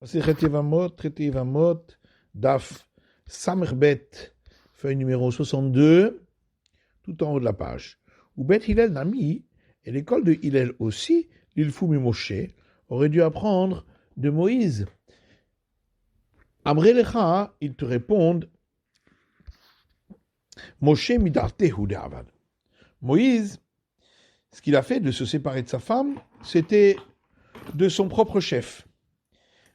C'est traité Evamot, DAF Samerbet, feuille numéro 62, tout en haut de la page. Ou Bet Hillel Nami, et l'école de Hillel aussi, l'Ilfoumi Moshe, aurait dû apprendre de Moïse. Amre Lecha, ils te répondent, Moshe Midartehu de'avad. Moïse, ce qu'il a fait de se séparer de sa femme, c'était de son propre chef.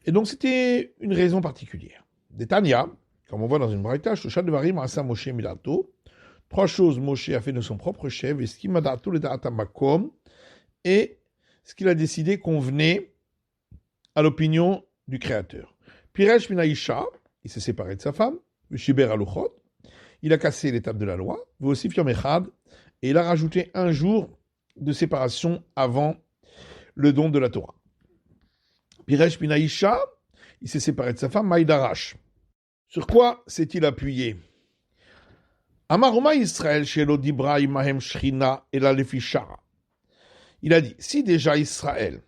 Et donc, c'était une raison particulière. Des Tanya, comme on voit dans une braïta, Shoshat Devarim Asa Moshe Midato. Trois choses Moshe a fait de son propre chef, et ce qui m'a dato le da'ata makom, et ce qu'il a décidé convenait à l'opinion du Créateur. Piresh Minaïcha, il s'est séparé de sa femme, Shiber Aluchot, il a cassé l'étape de la loi, Vosif Yom Echad, et il a rajouté un jour de séparation avant le don de la Torah. Piresh Minaïcha, il s'est séparé de sa femme, Maïdarash. Sur quoi s'est-il appuyé? Amaroma Israël Shelo Dibra Imahem Shrina Ela Lefishara. Il a dit, si déjà Israël,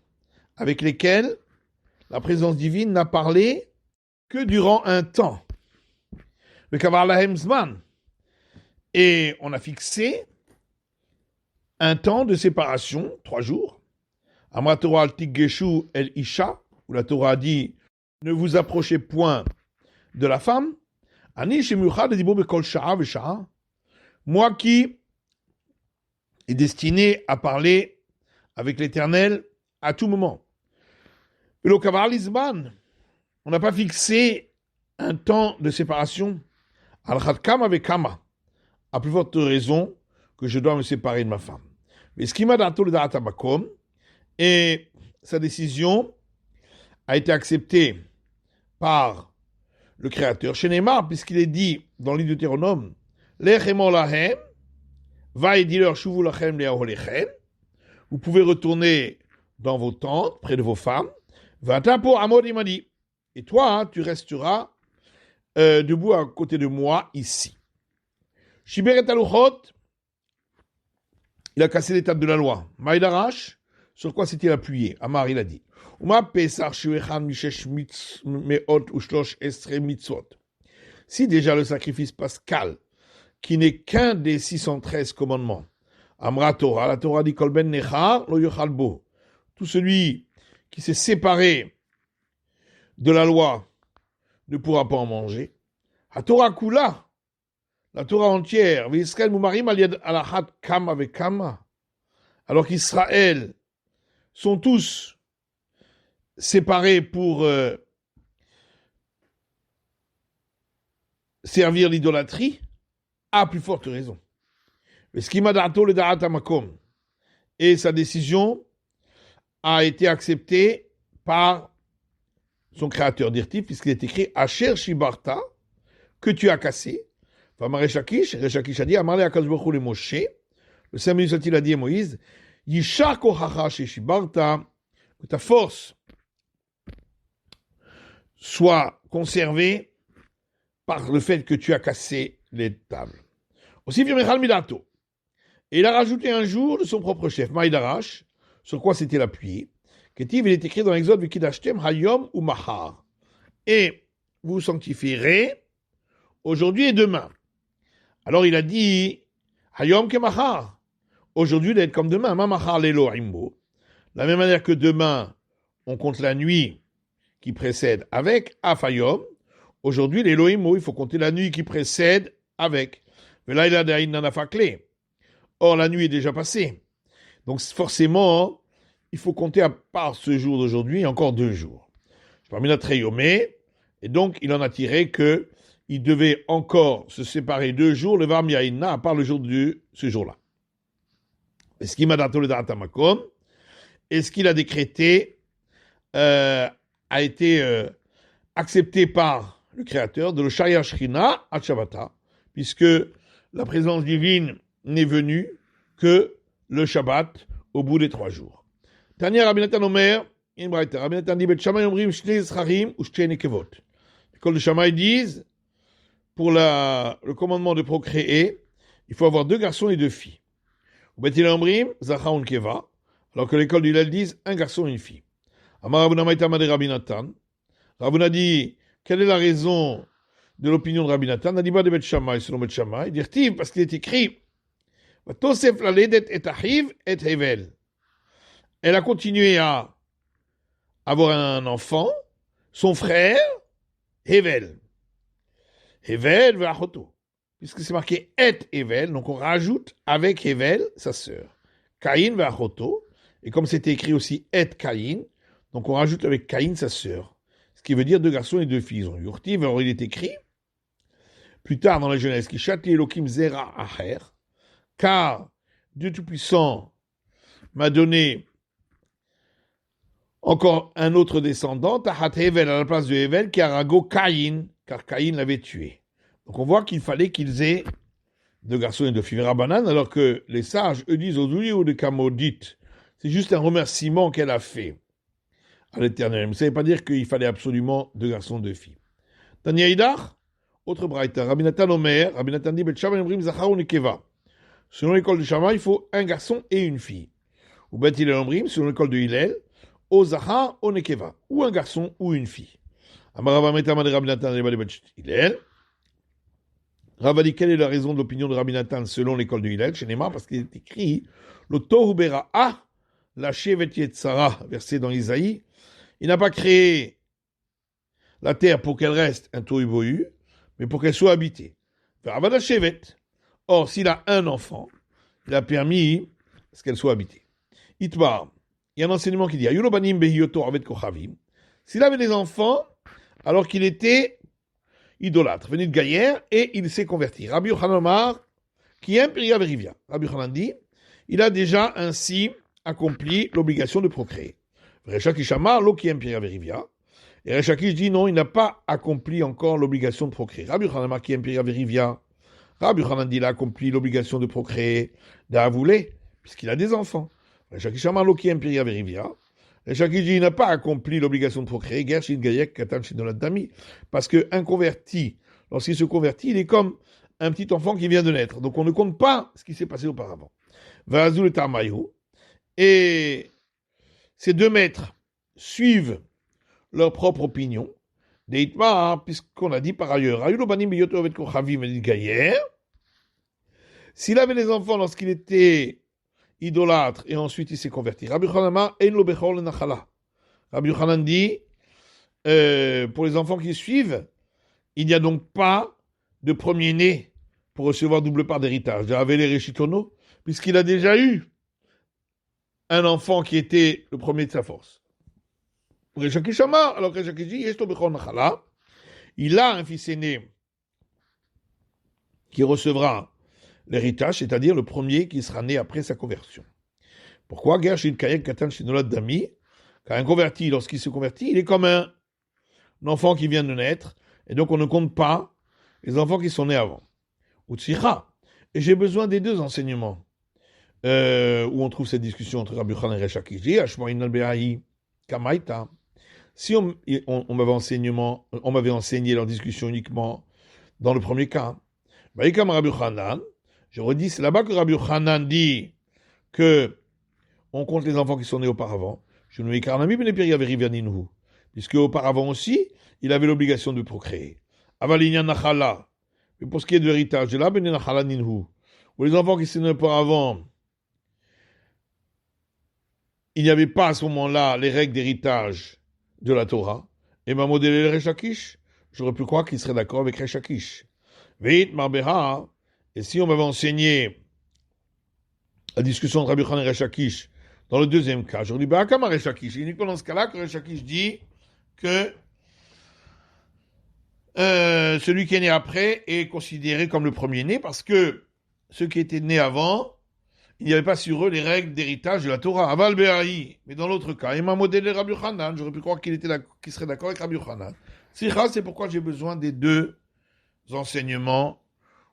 avec lesquels la présence divine n'a parlé que durant un temps, le Kavar Lahem Zman, et on a fixé un temps de séparation, 3 jours, Amra Torah al Tigeshu el Isha, où la Torah a dit, ne vous approchez point de la femme, Ani Shemuchad Dibo Bekol Sha'a Vesha'a, moi qui est destiné à parler avec l'Éternel à tout moment. Et le Kavar Lizman, on n'a pas fixé un temps de séparation, Al-Khad Kama Vekama, à plus forte raison que je dois me séparer de ma femme. Mais ce qui m'a dato le da'ata makom, et sa décision a été acceptée par le Créateur, chez Neymar, puisqu'il est dit dans l'île de Deutéronome, Lechem lahem, va et dis-leur, shuvu lachem le'aholechem, vous pouvez retourner dans vos tentes, près de vos femmes, vata pour Amod imadi, et toi, tu resteras debout à côté de moi ici. Shiberet aluchot, il a cassé l'étape de la loi. Maïdarash, sur quoi s'est-il appuyé? Amar, il a dit, si déjà le sacrifice pascal, qui n'est qu'un des 613 commandements, Amra Torah, la Torah dit Kolben Nechar, lo yochalbo, tout celui qui s'est séparé de la loi ne pourra pas en manger. La Torah Kula, la Torah entière, V'Yisraël Mumarim Aliad Alachat Kama avec Kama, alors qu'Israël sont tous séparés pour servir l'idolâtrie, à plus forte raison. Mais ce qui m'a dato le da'ata makom, et sa décision a été acceptée par son créateur d'Irtif, puisqu'il est écrit Asher Shibarta, que tu as cassé. Rechakish a dit Amarle Akadosh Baruch Hu le Moshe, le Saint béni soit-il a dit à Moïse, Yishar kochacha Shibarta, que ta force soit conservée par le fait que tu as cassé les tables. Aussi, Vimechal Midato. Et il a rajouté un jour de son propre chef, Maïdarash, sur quoi s'était appuyé. Ketiv, il est écrit dans l'Exode, Vikidashtem Hayom ou Mahar. Et vous sanctifierez aujourd'hui et demain. Alors il a dit, Hayom ke Mahar. Aujourd'hui d'être comme demain, Ma Mahar lelo imbo. De la même manière que demain, on compte la nuit qui précède avec Afayom. Aujourd'hui, l'Elohim, il faut compter la nuit qui précède avec. Or, la nuit est déjà passée. Donc, forcément, il faut compter à part ce jour d'aujourd'hui encore 2 jours. Je parle de Treyomé, et donc, il en a tiré que il devait encore se séparer 2 jours, le Varm Yaïna, à part le jour de ce jour-là. Et ce qui m'a daté le Daratamakom, et ce qu'il a décrété a été accepté par le Créateur de le Shaya Shrina à Shabbat, puisque la présence divine n'est venue que le Shabbat au bout des 3 jours. Tania Rabbi Natan Omer, in Braïta, Rabbi Natan dit Bet Shammai Omrim Shnei Zcharim ou Shnei Nekevot. L'école de Shammai disent, pour le commandement de procréer, il faut avoir 2 garçons et 2 filles. Ou Bet Hillel Omrim Zachar Keva, alors que l'école du Hillel disent 1 garçon et 1 fille. Amar Abu Namaita Made Rabbi Natan, Rav Huna dit, quelle est la raison de l'opinion de Rabbi Nathan? Nadiba de Bet Shammai, selon Bet Shammai, dire parce qu'il est écrit, Tosef la ledet et achiv et hevel. Elle a continué à avoir un enfant, son frère, Hevel. Hevel ve'achoto. Puisque c'est marqué et Hevel, donc on rajoute avec Hevel, sa sœur. Caïn ve'achoto. Et comme c'était écrit aussi et Caïn, donc on rajoute avec Caïn, sa sœur. Ce qui veut dire 2 garçons et 2 filles. Donc Yurtiv, alors il est écrit, plus tard dans la Genèse, qui châtie Elohim zera acher, car Dieu Tout-Puissant m'a donné encore un autre descendant, Tahat Hevel, à la place de Hevel, qui a rago Caïn, car Caïn l'avait tué. Donc on voit qu'il fallait qu'ils aient 2 garçons et 2 filles Rabbanan, alors que les sages, eux disent aux ou de Kamodit, c'est juste un remerciement qu'elle a fait à l'Éternel. Mais ça ne veut pas dire qu'il fallait absolument 2 garçons, 2 filles. Tania Idar, autre braïta, Rabbi Nathan Omer, Rabbi Nathan dit, Bet Shammai Omrim Zachar ou Nekeva. Selon l'école de Shammai, il faut un garçon et une fille. Ou Bet Hillel Omrim, selon l'école de Hillel, O Zachar ou Nekeva, ou un garçon ou une fille. Amarava Metama de Rabbi Nathan de Bet Hillel. Rav a dit, quelle est la raison de l'opinion de Rabbi Nathan selon l'école de Hillel, chez Neymar, parce qu'il est écrit, le Tohu Bera'a, la Shevet Yetzara, versé dans Isaïe, il n'a pas créé la terre pour qu'elle reste un tohu bohu, mais pour qu'elle soit habitée. Veravada Shevet. Or, s'il a un enfant, il a permis qu'elle soit habitée. Itbar, il y a un enseignement qui dit, Ayulo banim behiyoto avet kochavim. S'il avait des enfants, alors qu'il était idolâtre, venu de Gaïère, et il s'est converti. Rabbi Yochanan Omar, qui aime Piria Verivia. Rabbi Yochanan dit, il a déjà ainsi accompli l'obligation de procréer. Rechakish Amar, l'eau qui aime Piria Verivia. Et Rechakish dit non, il n'a pas accompli encore l'obligation de procréer. Rabbi Yochanan Omar, qui aime Piria Verivia. Rabbi Yochanan dit, il a accompli l'obligation de procréer d'Avoulé, puisqu'il a des enfants. Rechakish Amar, l'eau qui aime Piria Verivia. Rechakish dit, il n'a pas accompli l'obligation de procréer, Gershit Gayek Katan Shidonat Dami, parce qu'un converti, lorsqu'il se convertit, il est comme un petit enfant qui vient de naître. Donc on ne compte pas ce qui s'est passé auparavant. Vazul et Tarmayu. Et ces 2 maîtres suivent leur propre opinion. Deitma, puisqu'on a dit par ailleurs, s'il avait des enfants lorsqu'il était idolâtre et ensuite il s'est converti. Rabbi Yochanan dit, pour les enfants qui suivent, il n'y a donc pas de premier-né pour recevoir double part d'héritage. Puisqu'il a déjà eu un enfant qui était le premier de sa force. Alors il a un fils aîné qui recevra l'héritage, c'est-à-dire le premier qui sera né après sa conversion. Pourquoi? Car un converti, lorsqu'il se convertit, il est comme un enfant qui vient de naître, et donc on ne compte pas les enfants qui sont nés avant. Et j'ai besoin des 2 enseignements où on trouve cette discussion entre Rabbi Yochanan et Rechakish. Si on m'avait enseigné leur discussion uniquement dans le premier cas, je redis, c'est là-bas que Rabbi Yochanan dit que on compte les enfants qui sont nés auparavant. Je ne puisque auparavant aussi, il avait l'obligation de procréer. Mais pour ce qui est de l'héritage, où les enfants qui sont nés auparavant, il n'y avait pas à ce moment-là les règles d'héritage de la Torah. Et ma modèle Rechakish, j'aurais pu croire qu'il serait d'accord avec Rechakish. Veit Marbeha, et si on m'avait enseigné la discussion entre Rabbi Yochanan et Rechakish dans le deuxième cas, j'aurais dit, bah, comme Rechakish, uniquement dans ce cas-là que Rechakish dit que celui qui est né après est considéré comme le premier-né parce que ceux qui étaient nés avant, il n'y avait pas sur eux les règles d'héritage de la Torah. Aval Be'ahi. Mais dans l'autre cas, il m'a modélé Rabbi Yochanan. J'aurais pu croire qu'il serait d'accord avec Rabbi Yochanan. C'est pourquoi j'ai besoin des 2 enseignements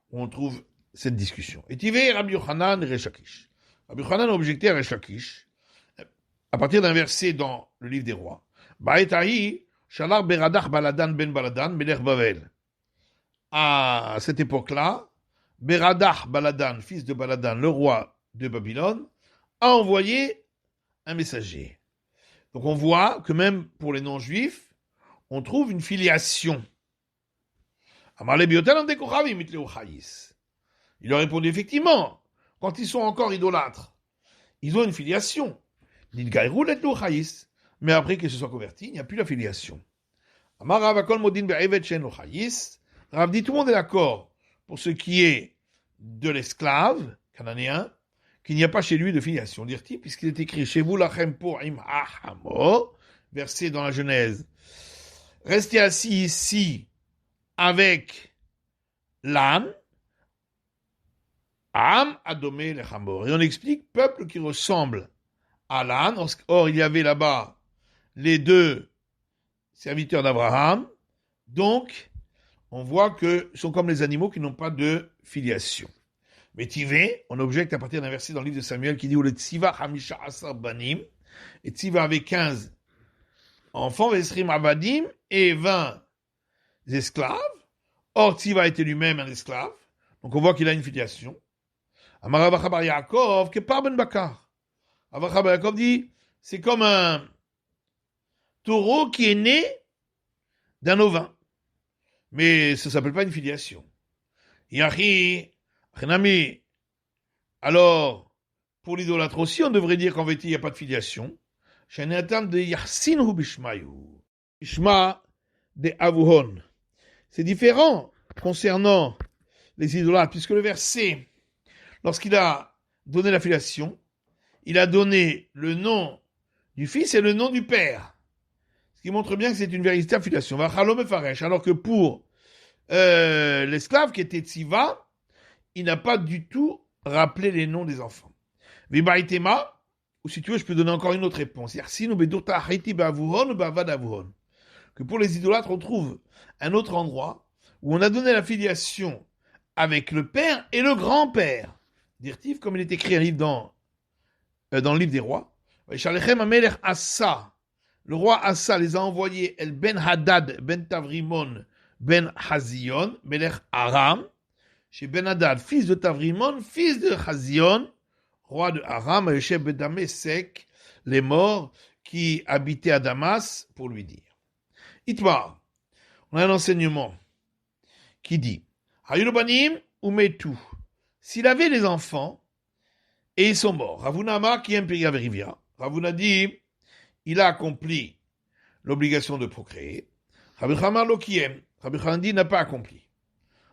où on trouve cette discussion. Et tu veux Rabbi Yochanan et Rechakish. Rabbi Yochanan a objecté à Rechakish à partir d'un verset dans le livre des rois. Ba'etahi, Shalar Beradach Baladan ben Baladan, Melech Bavel. À cette époque-là, Beradach Baladan, fils de Baladan, le roi de Babylone, a envoyé un messager. Donc on voit que même pour les non-juifs, on trouve une filiation. Il leur a répondu effectivement, quand ils sont encore idolâtres, ils ont une filiation. Mais après qu'ils se soient convertis, il n'y a plus la filiation. Rav dit tout le monde est d'accord pour ce qui est de l'esclave cananéen, qu'il n'y a pas chez lui de filiation. Dire-t-il, puisqu'il est écrit chez vous lachem po'im ahamo, verset dans la Genèse. Restez assis ici avec l'âne, Am adomé le chamor. Et on explique peuple qui ressemble à l'âne. Or, il y avait là-bas les deux serviteurs d'Abraham. Donc, on voit que sont comme les animaux qui n'ont pas de filiation. Mais Tivé, on objecte à partir d'un verset dans le livre de Samuel qui dit où le Tziva hamisha asar banim, et Tziva avait 15 enfants, Vesrim abadim, et 20 esclaves. Or, Tziva était lui-même un esclave. Donc, on voit qu'il a une filiation. Amar Rav Bar Yaakov, que par Ben Bakar. Rav Bar Yaakov dit, c'est comme un taureau qui est né d'un ovin. Mais ça ne s'appelle pas une filiation. Yahi, Chenami. Alors, pour l'idolâtre aussi, on devrait dire qu'en vérité, il n'y a pas de filiation. Sheneatam de Yahsinhu Bishmayu. Bishma de Avuhon. C'est différent concernant les idolâtres, puisque le verset, lorsqu'il a donné la filiation, il a donné le nom du fils et le nom du père. Ce qui montre bien que c'est une véritable filiation. Alors que pour l'esclave qui était Tziva, il n'a pas du tout rappelé les noms des enfants. Vibaitema, ou si tu veux, je peux donner encore une autre réponse. Que pour les idolâtres, on trouve un autre endroit où on a donné la filiation avec le père et le grand-père. Dirtif, comme il est écrit un livre dans le livre des rois. Le roi Assa les a envoyés El Ben Hadad, Ben Tavrimon, Ben Hazion, Melech Aram, chez Ben Hadad, fils de Tavrimon, fils de Hazion, roi de Aram, chez Bedamesek, les morts qui habitaient à Damas, pour lui dire. Itmar, on a un enseignement qui dit Hayulobanim ou Metu. S'il avait des enfants et ils sont morts, Ravuna Amar qui aime Verivia. Ravuna dit il a accompli l'obligation de procréer. Rabbi Chama lo qui aime. Rabbi Chama dit n'a pas accompli.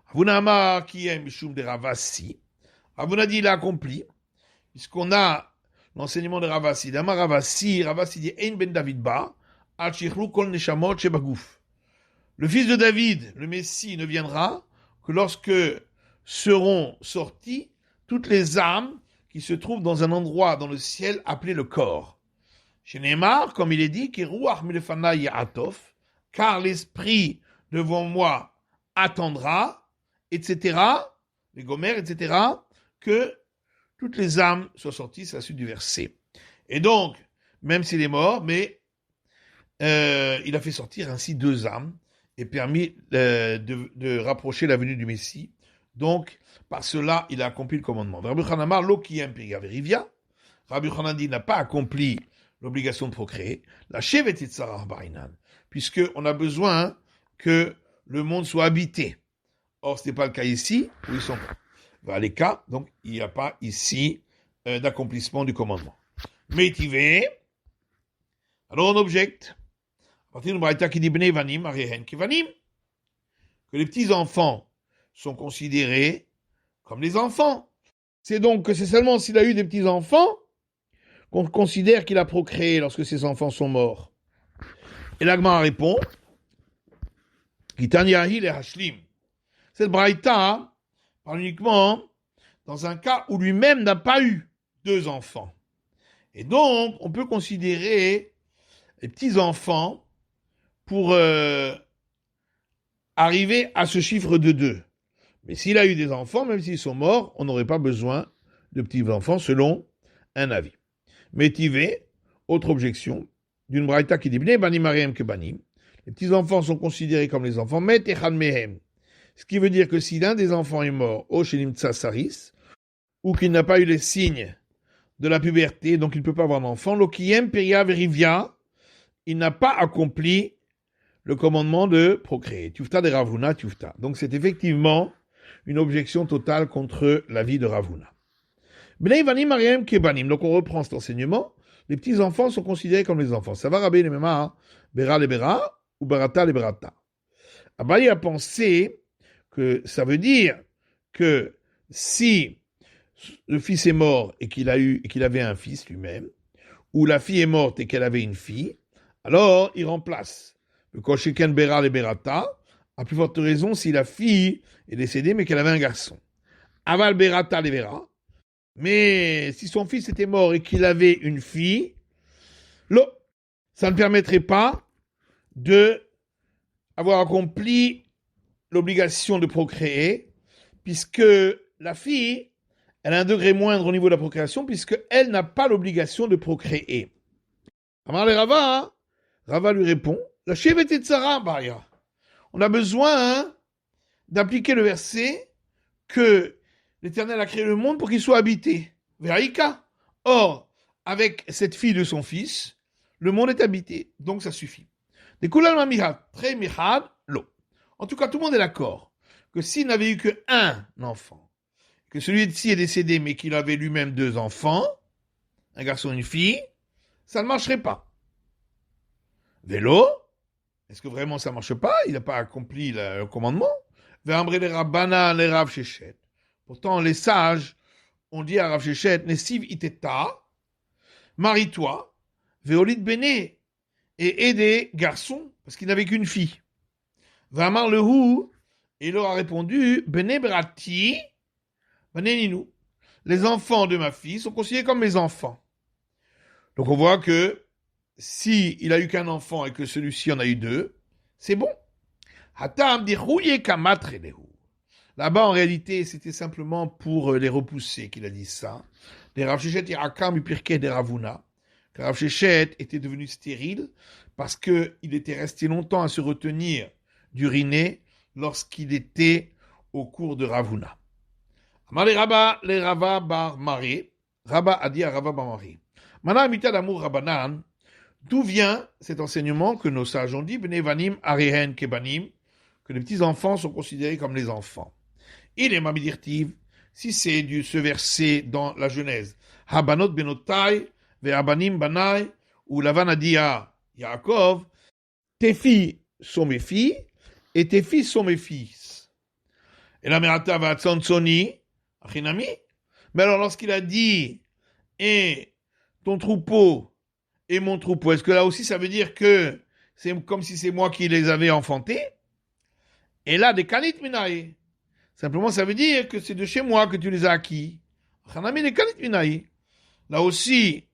Ravuna Amar qui aime Mishum de Ravasi. Ravuna dit il a accompli. Puisqu'on a l'enseignement de Ravasi. D'Amar Ravasi dit Ein ben David ba. Al shichlu kol neshamot shebagouf. Le fils de David, le Messie, ne viendra que lorsque seront sorties toutes les âmes qui se trouvent dans un endroit dans le ciel appelé le corps. Chez Neymar, comme il est dit, car l'esprit devant moi attendra, etc., les gomères, etc., que toutes les âmes soient sorties, c'est la suite du verset. Et donc, même s'il est mort, mais il a fait sortir ainsi 2 âmes, et permis de rapprocher la venue du Messie. Donc, par cela, il a accompli le commandement. Rabbi Chanamar, l'Okiyem Pigaverivia, Rabbi Chanandi n'a pas accompli l'obligation de procréer, la Shevet Yitzhar Barinan, puisqu'on a besoin que le monde soit habité. Or, ce n'est pas le cas ici, où ils sont à l'écart, donc il n'y a pas ici d'accomplissement du commandement. Mais alors on objecte. À partir du Braïta qui dit Bnei Vanim, Arihen Kivanim, que les petits-enfants sont considérés comme les enfants. C'est donc que c'est seulement s'il a eu des petits-enfants qu'on considère qu'il a procréé lorsque ses enfants sont morts. Et l'Agma répond Kitaniahi le Hashlim. Cette Braïta parle uniquement dans un cas où lui-même n'a pas eu 2 enfants. Et donc, on peut considérer les petits-enfants pour arriver à ce chiffre de 2. Mais s'il a eu des enfants, même s'ils sont morts, on n'aurait pas besoin de petits-enfants selon un avis. Mais Tivé, autre objection, d'une braïta qui dit Bnei Banim Arihem que Banim. Les petits-enfants sont considérés comme les enfants, Met Echad Mehem. Ce qui veut dire que si l'un des enfants est mort, O Shenim Saris, ou qu'il n'a pas eu les signes de la puberté, donc il ne peut pas avoir d'enfant, Lokiyem Peria Verivia, il n'a pas accompli le commandement de procréer. Tufta de Ravuna, Tufta. Donc c'est effectivement une objection totale contre la vie de Ravuna. Bnei Vanim Mariam Kebanim. Donc on reprend cet enseignement. Les petits enfants sont considérés comme les enfants. Ça va Rabbi le Mema, Bera le Bera ou Barata le Berata. Abaye a pensé que ça veut dire que si le fils est mort et qu'il avait un fils lui-même, ou la fille est morte et qu'elle avait une fille, alors il remplace. Le Kosheken Bera le Berata, à plus forte raison si la fille est décédée mais qu'elle avait un garçon. Aval Berata le Bera. Mais si son fils était mort et qu'il avait une fille, ça ne permettrait pas de avoir accompli l'obligation de procréer, puisque la fille, elle a un degré moindre au niveau de la procréation, puisqu'elle n'a pas l'obligation de procréer. Amar le Rava, Rava lui répond, la chevet et tsara, Baria. On a besoin d'appliquer le verset que l'Éternel a créé le monde pour qu'il soit habité. Veraïka. Or, avec cette fille de son fils, le monde est habité. Donc ça suffit. Des kulal mamihad, très mihad, lo. En tout cas, tout le monde est d'accord que s'il n'avait eu qu'un enfant, que celui-ci est décédé mais qu'il avait lui-même 2 enfants, un garçon et une fille, ça ne marcherait pas. Vélo, est-ce que vraiment ça ne marche pas? Il n'a pas accompli le commandement. Ve'amre le Rabbana le Rav Shechet. Pourtant, les sages ont dit à Rav Shechet, Nesiv iteta, marie-toi, ve'olit bene, et aie des garçons, parce qu'il n'avait qu'une fille. Vamar le Hou, et il leur a répondu, bene brati, beneninu. Les enfants de ma fille sont considérés comme mes enfants. Donc on voit que si il a eu qu'un enfant et que celui-ci en a eu 2, c'est bon. Hatam dichouye kamatrelehu. Là-bas, en réalité, c'était simplement pour les repousser qu'il a dit ça. Les Rav Shechet irakam upirke de Ravuna. Rav Shechet était devenu stérile parce qu'il était resté longtemps à se retenir d'uriner lorsqu'il était au cours de Ravuna. Amar le Rava bar Mari. Rabba a dit à Rava bar Mari. Mana amita d'amour Rabbanan. D'où vient cet enseignement que nos sages ont dit, Bnei Vanim Arihen Kebanim, que les petits enfants sont considérés comme les enfants. Il est mamidirtiv, si c'est ce verset dans la Genèse, Habanot benotai, ve'abanim banai, où Lavan a dit à Yaakov, tes filles sont mes filles, et tes fils sont mes fils. Et la merata va tzansoni, achinami. Mais alors lorsqu'il a dit, et ton troupeau et mon troupeau, est-ce que là aussi ça veut dire que c'est comme si c'est moi qui les avais enfantés? Et là, des kanit minaï. Simplement, ça veut dire que c'est de chez moi que tu les as acquis. Là aussi,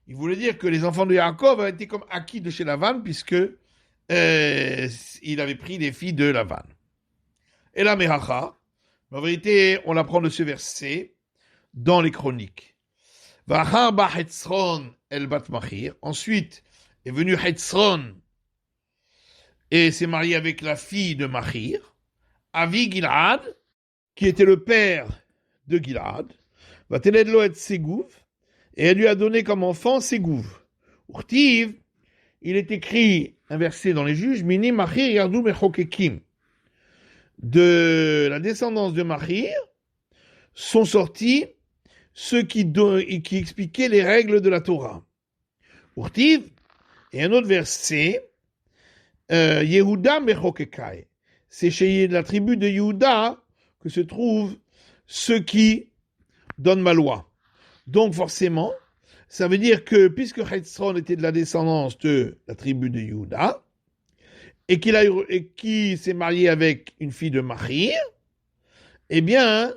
il voulait dire que les enfants de Yaakov avaient été comme acquis de chez Lavan, puisque il avait pris les filles de Lavan. Et la Mehacha, en vérité, on l'apprend de ce verset dans les chroniques. Ensuite est venu Hetzron et s'est marié avec la fille de Machir, Avi Gilad, qui était le père de Gilad, Vateledlo et Segouv, et elle lui a donné comme enfant Segouv. Urtiv, il est écrit un verset dans les Juges, Mini Machir Yardou Mechokekim. De la descendance de Machir sont sortis ceux qui expliquaient les règles de la Torah. Urtiv, et un autre verset, Yehuda Mechokekai. C'est chez la tribu de Yehuda que se trouvent ceux qui donnent ma loi. Donc forcément, ça veut dire que puisque Hetzron était de la descendance de la tribu de Yehuda, et qui s'est marié avec une fille de Machir, eh bien,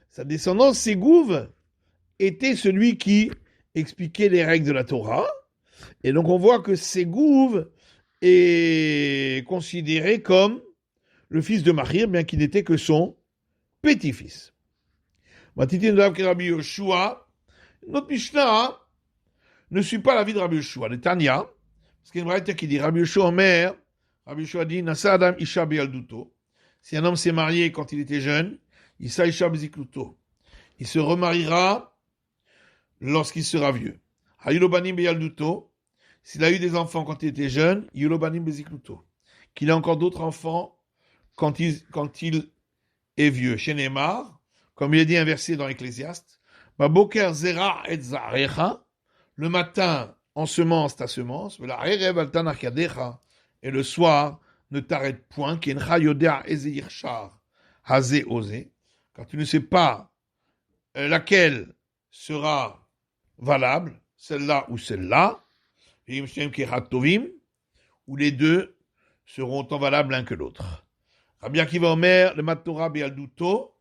sa descendance, Segouv, était celui qui expliquait les règles de la Torah. Et donc on voit que Segouv est considéré comme le fils de Machir, bien qu'il n'était que son petit-fils. Rabbi Yoshua, notre Mishnah ne suit pas la vie de Rabbi Yoshua. Le Tanya, parce qu'il y a une vraie qui dit Rabbi Yoshua Omer, Rabbi Yoshua dit Nasa Adam Isha Be'alduto. Si un homme s'est marié quand il était jeune, Isha Isha Bezikluto. Il se remariera lorsqu'il sera vieux. Hayulo Banim Be'alduto. S'il a eu des enfants quand il était jeune, Yulo Banim Bezikluto. qu'il a encore d'autres enfants quand il est vieux. Chez Neymar, comme il est dit inversé dans l'Ecclésiaste, Baboker zera et zarecha, le matin, ensemence ta semence, et le soir, ne t'arrête point, car tu ne sais pas laquelle sera valable, celle-là ou celle-là, ou les deux seront autant valables l'un que l'autre. Rabbi Akiva Omer, le mat Torah be'alduto,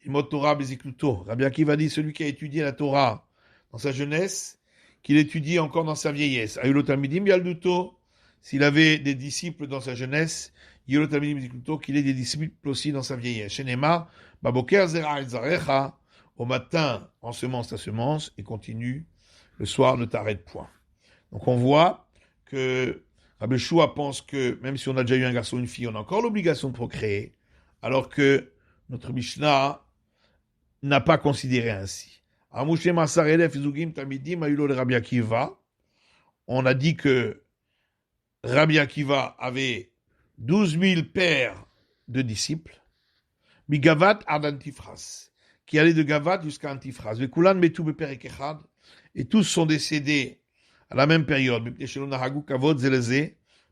il mot Torah be'zikluto. Rabbi Akiva dit celui qui a étudié la Torah dans sa jeunesse, qu'il étudie encore dans sa vieillesse. Ayulo talmidim be'alduto, s'il avait des disciples dans sa jeunesse, Yolo talmidim be'zikluto, qu'il ait des disciples aussi dans sa vieillesse. Shenema, baboker zera et zarecha, au matin, ensemence ta semence, et continue, le soir ne t'arrête point. Donc on voit que Rabbi Shua pense que même si on a déjà eu un garçon ou une fille, on a encore l'obligation de procréer, alors que notre Mishnah n'a pas considéré ainsi. On a dit que Rabbi Akiva avait 12 000 pères de disciples, Migavat ad Antifras, qui allaient de Gavat jusqu'à Antifras. Et tous sont décédés à la même période,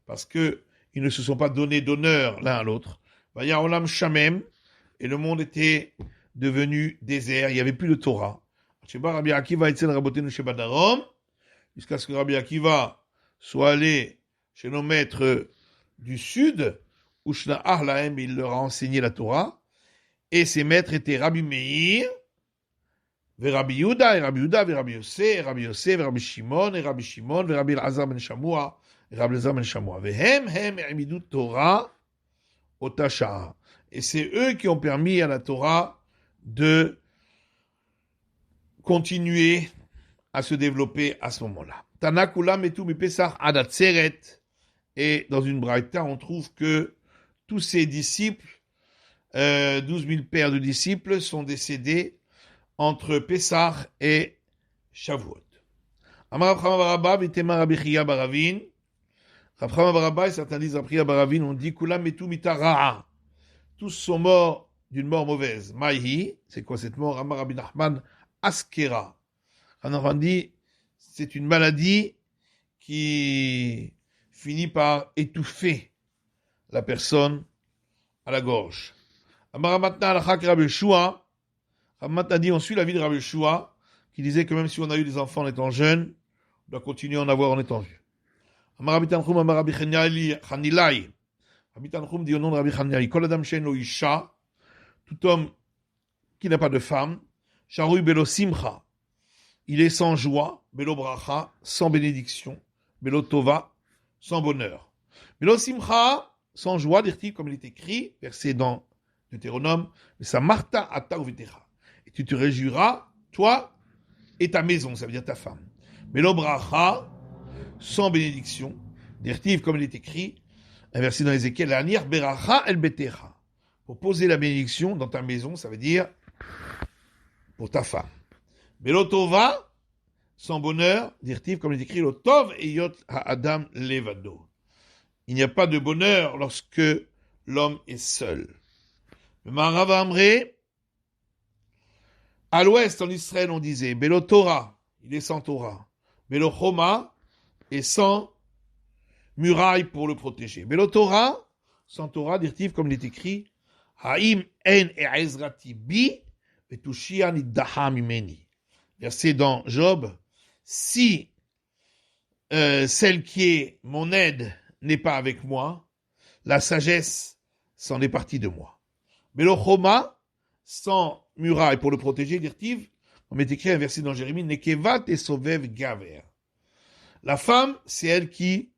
parce que ils ne se sont pas donné d'honneur l'un à l'autre. Et le monde était devenu désert, il n'y avait plus de Torah. Jusqu'à ce que Rabbi Akiva soit allé chez nos maîtres du sud, où il leur a enseigné la Torah, et ses maîtres étaient Rabbi Meir, Rabbi Yehuda, et Rabbi Yehuda, et Rabbi Yossé, et Rabbi Yossé, et Rabbi Shimon, et Rabbi Shimon, et Rabbi Elazar ben Shamua, et Rabbi Elazar ben Shamua. Vehem, emidu Torah, otasha. Et c'est eux qui ont permis à la Torah de continuer à se développer à ce moment-là. Tanakula metu mi Pesach ad Atzeret. Et dans une braïta, on trouve que tous ces disciples, 12 000 pères de disciples, sont décédés entre Pessah et Shavuot. Amar Rav Chama bar Abba v'itema Rabbi Chiya bar Ravin. Rav Chama bar Abba et certains disent Rabbi Chiya bar Ravin, on dit Kulam metu mita ra'a. Tous sont morts d'une mort mauvaise. Maïhi, c'est quoi cette mort? Amar Rabbi Nachman Askera. On dit c'est une maladie qui finit par étouffer la personne à la gorge. Amar Matna al-Chak Rabbi Shua. Ramat a dit, on suit la vie de Rabbi Shua, qui disait que même si on a eu des enfants en étant jeune, on doit continuer à en avoir en étant vieux. Amar Rabbi Tanchum, Amar Rabbi Chanilai. Rabbi Tanchum dit au nom de Rabbi Chanilai, Kol Adam Shein Lo Isha, tout homme qui n'a pas de femme, Sharui Belo Simcha, il est sans joie, Belo Bracha, sans bénédiction, Belo Tova, sans bonheur. Belo Simcha, sans joie, dit-il, comme il est écrit, versé dans Deutéronome, mais sa Martha Ata Uvetecha. Et tu te réjouiras, toi et ta maison, ça veut dire ta femme. Mais l'obracha, sans bénédiction, d'Irtiv, comme il est écrit, un verset dans Ézéchiel, l'anir beracha el betecha. Pour poser la bénédiction dans ta maison, ça veut dire pour ta femme. Mais l'otova, sans bonheur, d'Irtiv, comme il est écrit, l'otov et yot ha'adam levado. Il n'y a pas de bonheur lorsque l'homme est seul. Le Marav Amré, à l'ouest, en Israël, on disait, Belo Torah, il est sans Torah. Belo Choma est sans muraille pour le protéger. Belo Torah, sans Torah, dit-il, comme il est écrit, Haim en e'ezrati bi, vetushia niddaha mimeni. Verset dans Job, si celle qui est mon aide n'est pas avec moi, la sagesse s'en est partie de moi. Belo Choma, sans muraille pour le protéger, dit-il, on met écrit un verset dans Jérémie, Nekevat et Sovev Gaver. La femme, c'est elle qui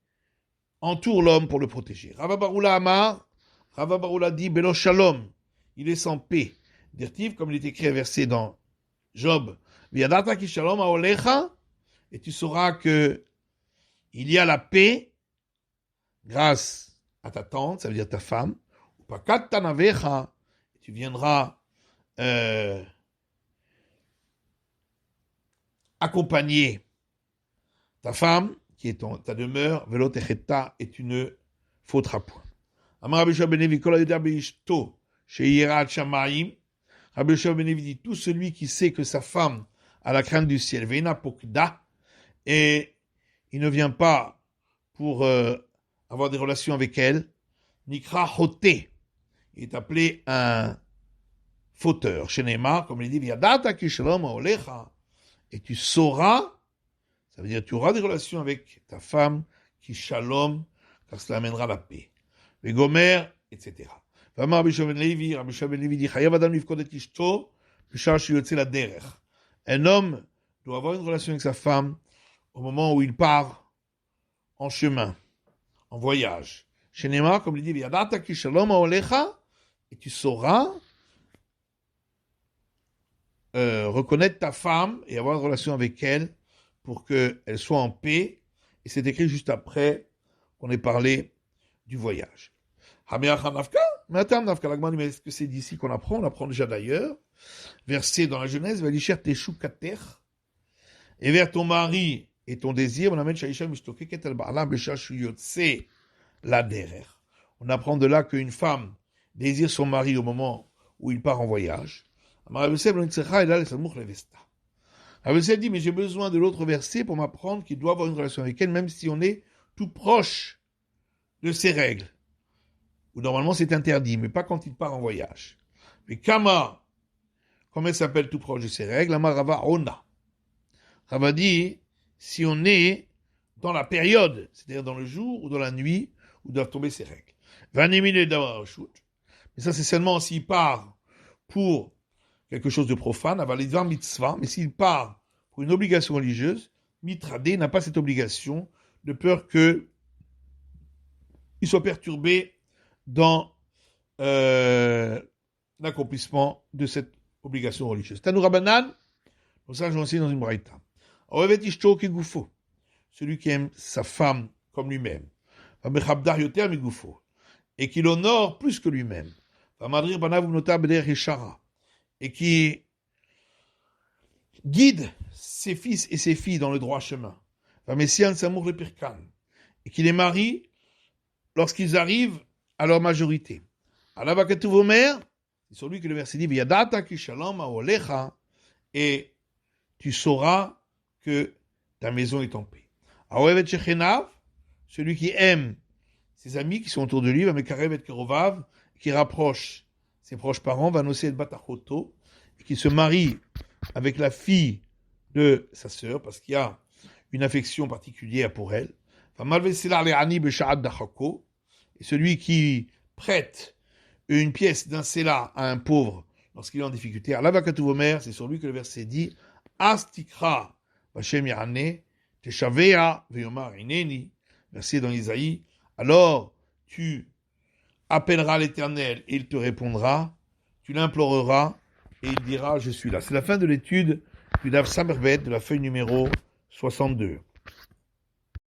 entoure l'homme pour le protéger. Rava Baroula Amar, Rava Baroula dit, Belo Shalom, il est sans paix. Dit-il, comme il est écrit un verset dans Job, Viadata ki Shalom aolecha, et tu sauras que il y a la paix grâce à ta tante, ça veut dire ta femme, ou pakat tanavecha, tu viendras accompagner ta femme, qui est ta demeure, velo techeta, et tu ne faudras point. Amar Rabbi Yoshua ben Levi, kol hayodea beishto, sheyirat shamayim. Rabbi Yoshua ben Levi dit, tout celui qui sait que sa femme a la crainte du ciel, veina pokda, et il ne vient pas pour avoir des relations avec elle, nikra hoté, il est appelé un fauteur. Chez Neymar, comme il dit, yadata ki shalom haolecha, et tu sauras, ça veut dire tu auras des relations avec ta femme, qui shalom, car cela amènera la paix. Les gomer, etc. Rabbi Yoshua ben Levi dit, chayav adam lifkod et ishto, b'shar sheyotze la derech. Un homme doit avoir une relation avec sa femme au moment où il part en chemin, en voyage. Chez Neymar, comme il dit, yadata ki shalom haolecha, et tu sauras reconnaître ta femme et avoir une relation avec elle pour qu'elle soit en paix. Et c'est écrit juste après qu'on ait parlé du voyage. Mais est-ce que c'est d'ici qu'on apprend? On apprend déjà d'ailleurs. Verset dans la Genèse, Valisher teshu kater, et vers ton mari et ton désir, on amène Shaisha Mishtoket el Ba'ala Beshash Yotse la derer. On apprend de là qu'une femme désire son mari au moment où il part en voyage. Rabbi Yosef dit, mais j'ai besoin de l'autre verset pour m'apprendre qu'il doit avoir une relation avec elle, même si on est tout proche de ses règles. Où normalement c'est interdit, mais pas quand il part en voyage. Mais Kama, comme elle s'appelle tout proche de ses règles, Amar Rava Ona. Rava dit, si on est dans la période, c'est-à-dire dans le jour ou dans la nuit, où doivent tomber ses règles. Mais ça c'est seulement s'il part pour quelque chose de profane, avalidvar mitzvah, mais s'il part pour une obligation religieuse, mitradé n'a pas cette obligation, de peur qu'il soit perturbé dans l'accomplissement de cette obligation religieuse. Tanoura Banan, pour ça je l'enseigne dans une braïta. Orevet ishto kegoufo, celui qui aime sa femme comme lui-même, vamechabdar yoter megoufo, et qui l'honore plus que lui-même, vamadrir banav unota beder heshara, et qui guide ses fils et ses filles dans le droit chemin, vamessian samour le pirkan, et qui les marie lorsqu'ils arrivent à leur majorité. Alabakatuvomer, c'est sur lui que le verset dit, V'yadata ki shalom haolecha, et tu sauras que ta maison est en paix. Aohevet shechenav, celui qui aime ses amis qui sont autour de lui, Vamekarev et kerovav, qui rapproche ses proches parents, Vanosé et batachoto, et qui se marie avec la fille de sa sœur, parce qu'il y a une affection particulière pour elle. Vamalvesela le'ani b'sha'at dachako, et celui qui prête une pièce d'un sela à un pauvre lorsqu'il est en difficulté. Alavakatuvomer, c'est sur lui que le verset dit, Astikra Vashem Yarane, Teshavea Veyomar Ineni, verset dans Isaïe, alors tu appelleras l'Éternel et il te répondra, tu l'imploreras et il dira, je suis là. C'est la fin de l'étude du Daf Samerbet de la feuille numéro 62.